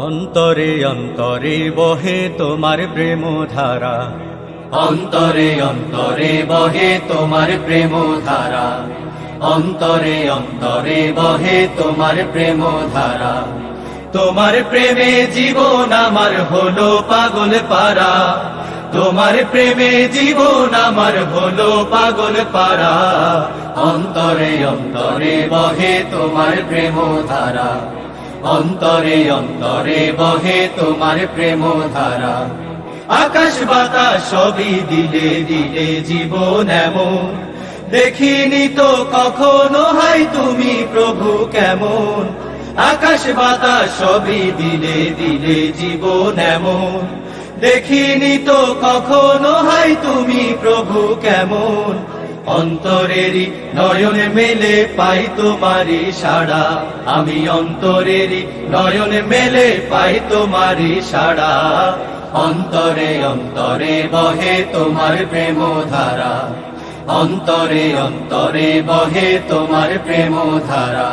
অন্তরে অন্তরে বহে তোমার প্রেম ধারা, অন্তরে অন্তরে বহে তোমার প্রেম ধারা, অন্তরে অন্তরে বহে তোমার প্রেম ধারা। তোমার প্রেমে জীবন আমার হলো পাগল পারা, তোমার প্রেমে জীবন আমার হলো পাগল পারা। অন্তরে অন্তরে বহে তোমার প্রেম ধারা, অন্তরে অন্তরে বহে তোমার প্রেম ধারা। আকাশ বাতাস সবই দিলে দিলে জীবন এমন, দেখিনি তো কখনো হাই তুমি প্রভু কেমন। আকাশ বাতাস সবই দিলে দিলে জীবন এমন, দেখিনি তো কখনো হাই তুমি প্রভু কেমন। অন্তরেরই নয়ন মেলে পাই তোমারি সাড়া, আমি অন্তরেরই নয়ন মেলে পাই তোমারি সাড়া। অন্তরে অন্তরে বহে তোমার প্রেম ধারা, অন্তরে অন্তরে বহে তোমার প্রেম ধারা।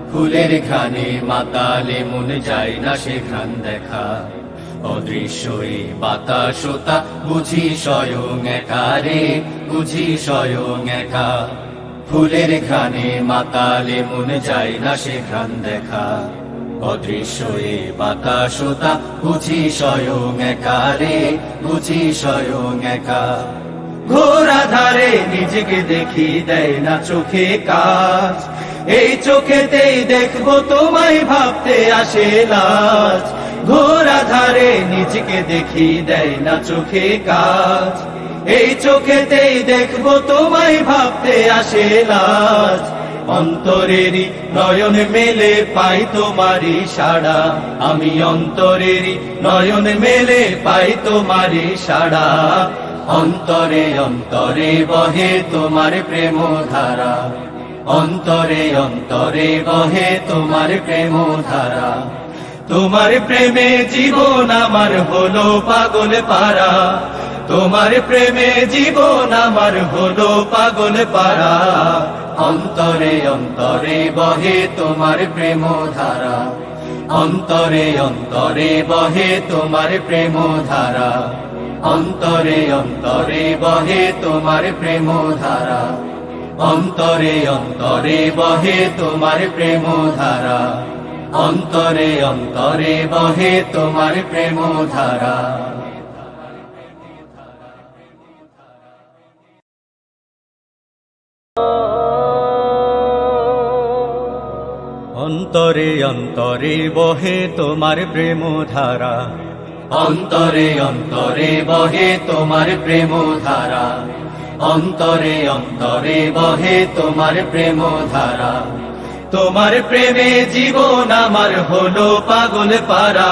ফুলের ঘ্রাণে মাতালে মন যায় না সেখান দেখা, অদৃশ্যই বাতাসতা বুঝি স্বয়ং একা রে, বুঝি স্বয়ং একা। ফুলের ঘ্রাণে মাতালে মন যায় না সেখান দেখা, অদৃশ্যই বাতাসতা বুঝি স্বয়ং একা রে, বুঝি স্বয়ং একা। ঘোর আধারে নিজেকে দেখি দেয় না চোখে কাজ, এই চোখেতেই দেখবো তোমায় ভাবতে আসে লাজ। ঘোর আধারে নিজেকে দেখি দেয় না চোখে কাজ, এই চোখেতেই দেখবো তোমায় ভাবতে আসে লাজ। অন্তরেরই নয়ন মেলে পাই তোমারি সাড়া, আমি অন্তরেরই নয়ন মেলে পাই তোমারি সাড়া। অন্তরে অন্তরে বহে তোমার প্রেম ধারা, অন্তরে অন্তরে বহে তোমার প্রেম ধারা। তোমার প্রেমে জীবন আমার হলো পাগল পারা, তোমার প্রেমে জীবন আমার হলো পাগল পারা। অন্তরে অন্তরে বহে তোমার প্রেম ধারা, অন্তরে অন্তরে বহে তোমার প্রেম ধারা। অন্তরে অন্তরে বহে তোমার প্রেম ধারা, অন্তরে অন্তরে বহে তোমার প্রেম ধারা। অন্তরে অন্তরে বহে তোমার প্রেম ধারা। অন্তরে অন্তরে বহে তোমার প্রেম ধারা, অন্তরে অন্তরে বহে তোমার প্রেম ধারা, অন্তরে অন্তরে বহে তোমার প্রেম ধারা। তোমার প্রেমে জীবন আমার হলো পাগল পারা।